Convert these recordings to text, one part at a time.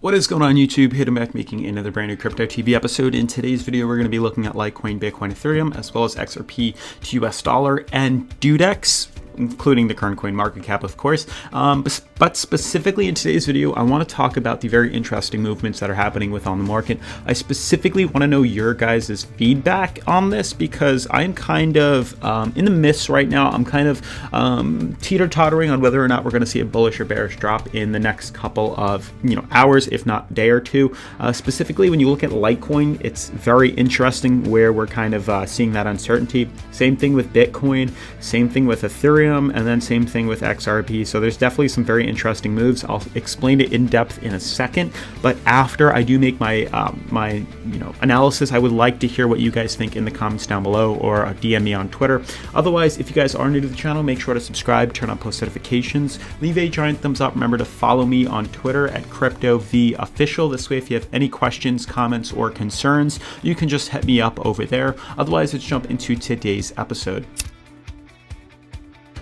What is going on YouTube? Hayden back making another brand new Crypto TV episode. In today's video, we're going to be looking at Litecoin, Bitcoin, Ethereum, as well as XRP to US dollar and DueDEX, including the current coin market cap, of course. But specifically in today's video, I want to talk about the very interesting movements that are happening on the market. I specifically want to know your guys' feedback on this because I'm kind of in the midst right now. I'm kind of teeter-tottering on whether or not we're going to see a bullish or bearish drop in the next couple of hours, if not day or two. Specifically, when you look at Litecoin, it's very interesting where we're kind of seeing that uncertainty. Same thing with Bitcoin, same thing with Ethereum, and then same thing with XRP. So there's definitely some very interesting moves. I'll explain it in depth in a second, but after I do make my analysis, I would like to hear what you guys think in the comments down below or DM me on Twitter. Otherwise, if you guys are new to the channel, make sure to subscribe, turn on post notifications, leave a giant thumbs up. Remember to follow me on Twitter at CryptoVOfficial. This way, if you have any questions, comments, or concerns, you can just hit me up over there. Otherwise, let's jump into today's episode.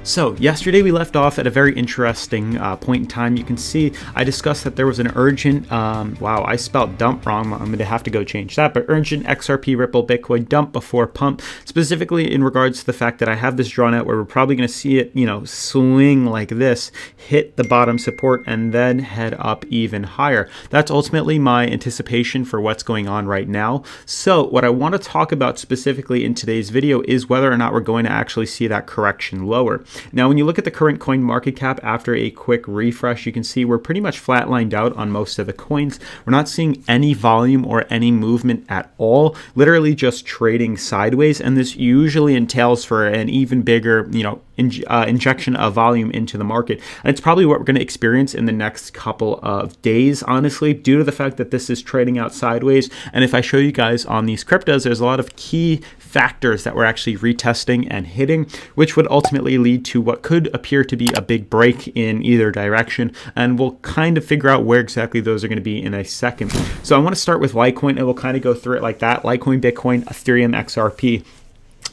So yesterday we left off at a very interesting point in time. You can see I discussed that there was an urgent, wow, I spelled dump wrong. I'm going to have to go change that, but urgent XRP Ripple Bitcoin dump before pump, specifically in regards to the fact that I have this drawn out where we're probably going to see it, swing like this, hit the bottom support, and then head up even higher. That's ultimately my anticipation for what's going on right now. So what I want to talk about specifically in today's video is whether or not we're going to actually see that correction lower. Now, when you look at the current coin market cap after a quick refresh, you can see we're pretty much flatlined out on most of the coins. We're not seeing any volume or any movement at all, literally just trading sideways. And this usually entails for an even bigger, injection of volume into the market. And it's probably what we're going to experience in the next couple of days, honestly, due to the fact that this is trading out sideways. And if I show you guys on these cryptos, there's a lot of key factors that we're actually retesting and hitting, which would ultimately lead to what could appear to be a big break in either direction. And we'll kind of figure out where exactly those are going to be in a second. So I want to start with Litecoin, and we'll kind of go through it like that: Litecoin, Bitcoin, Ethereum, XRP.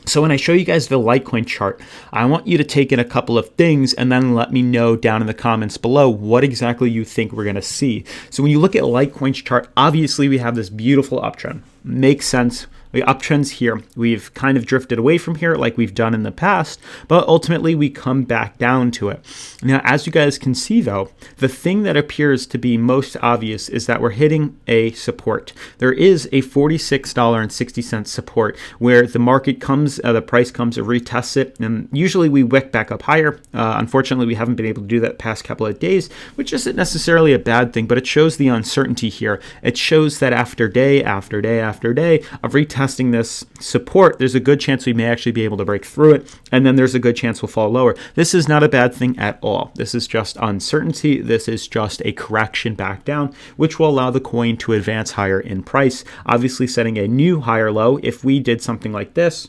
So when I show you guys the Litecoin chart, I want you to take in a couple of things and then let me know down in the comments below what exactly you think we're going to see. So when you look at Litecoin's chart, obviously we have this beautiful uptrend. Makes sense. The uptrends here, we've kind of drifted away from here like we've done in the past, but ultimately we come back down to it. Now, as you guys can see though, the thing that appears to be most obvious is that we're hitting a support. There is a $46.60 support where the market comes, the price comes, it retests it, and usually we wick back up higher. Unfortunately, we haven't been able to do that the past couple of days, which isn't necessarily a bad thing, but it shows the uncertainty here. It shows that after day after day after day of retesting this support, there's a good chance we may actually be able to break through it, and then there's a good chance we'll fall lower. This is not a bad thing at all. This is just uncertainty. This is just a correction back down, which will allow the coin to advance higher in price, obviously setting a new higher low. If we did something like this,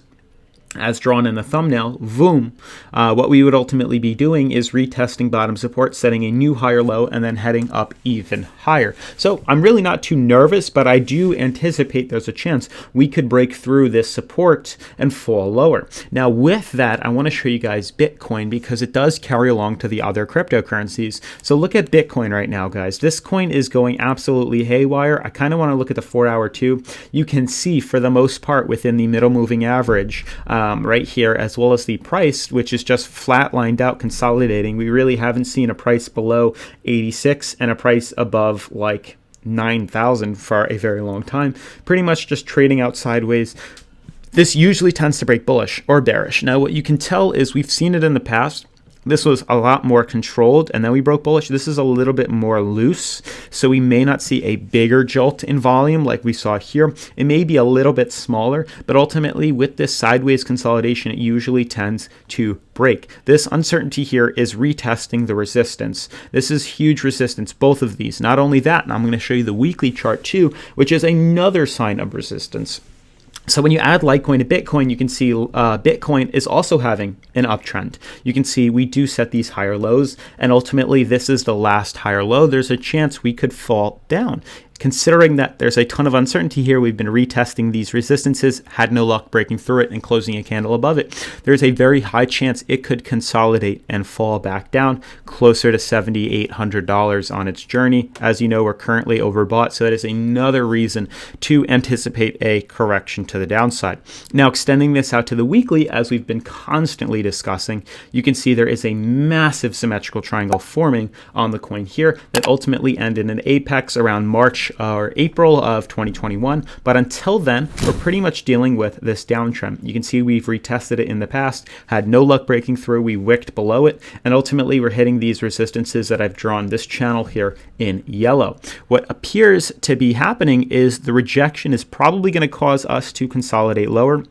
as drawn in the thumbnail, boom, what we would ultimately be doing is retesting bottom support, setting a new higher low, and then heading up even higher. So I'm really not too nervous, but I do anticipate there's a chance we could break through this support and fall lower. Now with that, I want to show you guys Bitcoin because it does carry along to the other cryptocurrencies. So look at Bitcoin right now, guys. This coin is going absolutely haywire. I kind of want to look at the 4-hour too. You can see for the most part within the middle moving average, right here, as well as the price, which is just flat lined out, consolidating. We really haven't seen a price below 86 and a price above like 9,000 for a very long time. Pretty much just trading out sideways. This usually tends to break bullish or bearish. Now, what you can tell is we've seen it in the past. This was a lot more controlled, and then we broke bullish. This is a little bit more loose, so we may not see a bigger jolt in volume like we saw here. It may be a little bit smaller, but ultimately with this sideways consolidation, it usually tends to break. This uncertainty here is retesting the resistance. This is huge resistance, both of these. Not only that, and I'm going to show you the weekly chart too, which is another sign of resistance. So when you add Litecoin to Bitcoin, you can see Bitcoin is also having an uptrend. You can see we do set these higher lows, and ultimately this is the last higher low. There's a chance we could fall down. considering that there's a ton of uncertainty here, we've been retesting these resistances, had no luck breaking through it and closing a candle above it. There's a very high chance it could consolidate and fall back down closer to $7,800 on its journey. As you know, we're currently overbought, so that is another reason to anticipate a correction to the downside. Now, extending this out to the weekly, as we've been constantly discussing, you can see there is a massive symmetrical triangle forming on the coin here that ultimately end in an apex around March or April of 2021. But until then, we're pretty much dealing with this downtrend. You can see we've retested it in the past, had no luck breaking through, we wicked below it, and ultimately we're hitting these resistances that I've drawn this channel here in yellow. What appears to be happening is the rejection is probably going to cause us to consolidate lower,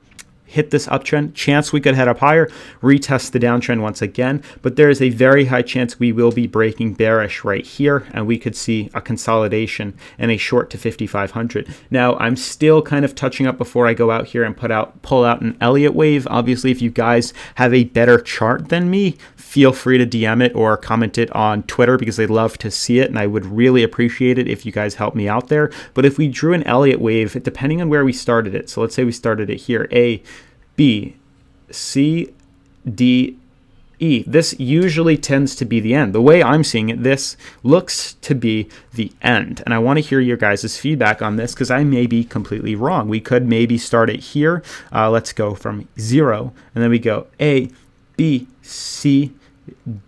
hit this uptrend, chance we could head up higher, retest the downtrend once again, but there is a very high chance we will be breaking bearish right here, and we could see a consolidation and a short to 5,500. Now, I'm still kind of touching up before I go out here and pull out an Elliott wave. Obviously, if you guys have a better chart than me, feel free to DM it or comment it on Twitter, because I'd love to see it, and I would really appreciate it if you guys help me out there. But if we drew an Elliott wave, depending on where we started it, so let's say we started it here, A, B, C, D, E. This usually tends to be the end. The way I'm seeing it, this looks to be the end. And I want to hear your guys' feedback on this, because I may be completely wrong. We could maybe start it here. Let's go from 0, and then we go A, B, C,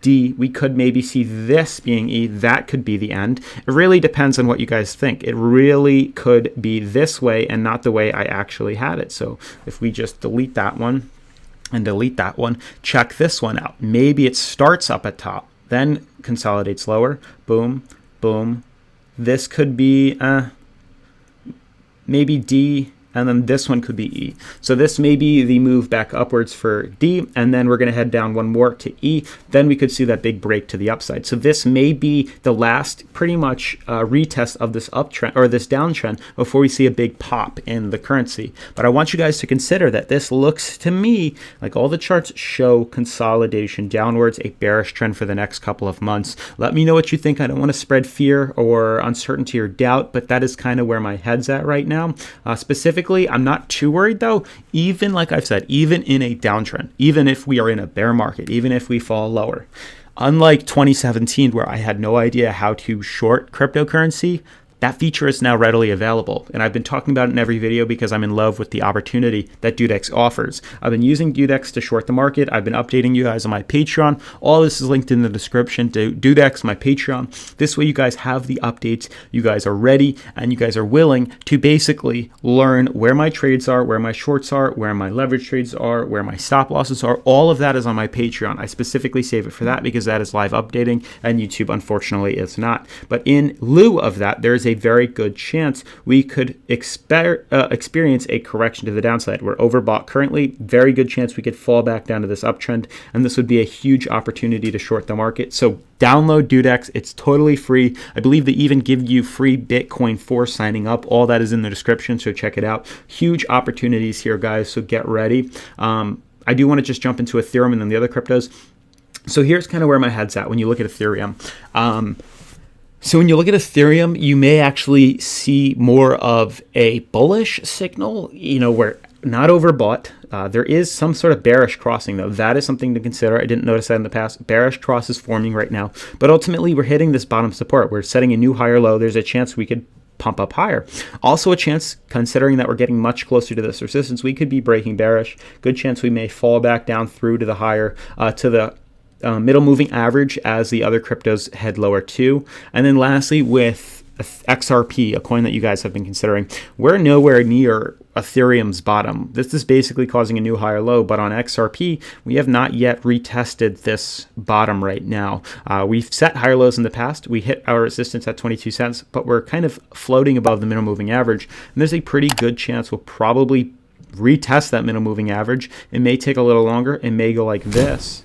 D. We could maybe see this being E. That could be the end. It really depends on what you guys think. It really could be this way and not the way I actually had it. So if we just delete that one and delete that one, check this one out. Maybe it starts up at top, then consolidates lower. Boom, boom. This could be maybe D, and then this one could be E. So this may be the move back upwards for D, and then we're going to head down one more to E. Then we could see that big break to the upside. So this may be the last pretty much retest of this uptrend or this downtrend before we see a big pop in the currency. But I want you guys to consider that this looks to me like all the charts show consolidation downwards, a bearish trend for the next couple of months. Let me know what you think. I don't want to spread fear or uncertainty or doubt, but that is kind of where my head's at right now. Specifically, I'm not too worried though. Even like I've said, even in a downtrend, even if we are in a bear market, even if we fall lower, unlike 2017 where I had no idea how to short cryptocurrency, that feature is now readily available, and I've been talking about it in every video because I'm in love with the opportunity that DueDEX offers. I've been using DueDEX to short the market. I've been updating you guys on my Patreon. All this is linked in the description to DueDEX, my Patreon. This way you guys have the updates, you guys are ready, and you guys are willing to basically learn where my trades are, where my shorts are, where my leverage trades are, where my stop losses are. All of that is on my Patreon. I specifically save it for that because that is live updating, and YouTube unfortunately is not. But in lieu of that, there is a very good chance we could experience a correction to the downside. We're overbought currently. Very good chance we could fall back down to this uptrend, and this would be a huge opportunity to short the market. So download DueDEX. It's totally free. I believe they even give you free Bitcoin for signing up. All that is in the description, so check it out. Huge opportunities here, guys, so get ready. I do want to just jump into Ethereum and then the other cryptos. So here's kind of where my head's at when you look at Ethereum. So when you look at Ethereum, you may actually see more of a bullish signal, we're not overbought. There is some sort of bearish crossing, though. That is something to consider. I didn't notice that in the past. Bearish cross is forming right now. But ultimately, we're hitting this bottom support. We're setting a new higher low. There's a chance we could pump up higher. Also a chance, considering that we're getting much closer to this resistance, we could be breaking bearish. Good chance we may fall back down through to the higher, to the middle moving average as the other cryptos head lower too. And then lastly, with XRP, a coin that you guys have been considering, we're nowhere near Ethereum's bottom. This is basically causing a new higher low, but on XRP, we have not yet retested this bottom right now. We've set higher lows in the past. We hit our resistance at 22 cents, but we're kind of floating above the middle moving average. And there's a pretty good chance we'll probably retest that middle moving average. It may take a little longer. It may go like this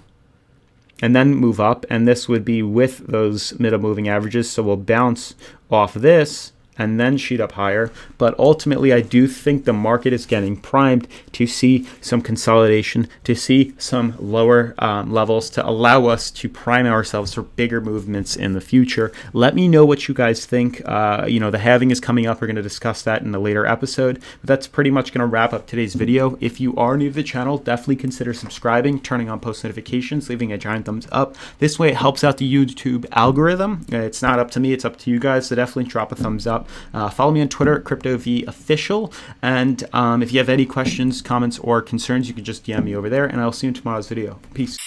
and then move up, and this would be with those middle moving averages. So we'll bounce off this, and then shoot up higher. But ultimately, I do think the market is getting primed to see some consolidation, to see some lower levels, to allow us to prime ourselves for bigger movements in the future. Let me know what you guys think. The halving is coming up. We're going to discuss that in a later episode. But that's pretty much going to wrap up today's video. If you are new to the channel, definitely consider subscribing, turning on post notifications, leaving a giant thumbs up. This way it helps out the YouTube algorithm. It's not up to me, it's up to you guys, so definitely drop a thumbs up. Follow me on Twitter at CryptoVOfficial, and if you have any questions, comments, or concerns, you can just DM me over there, and I'll see you in tomorrow's video. Peace.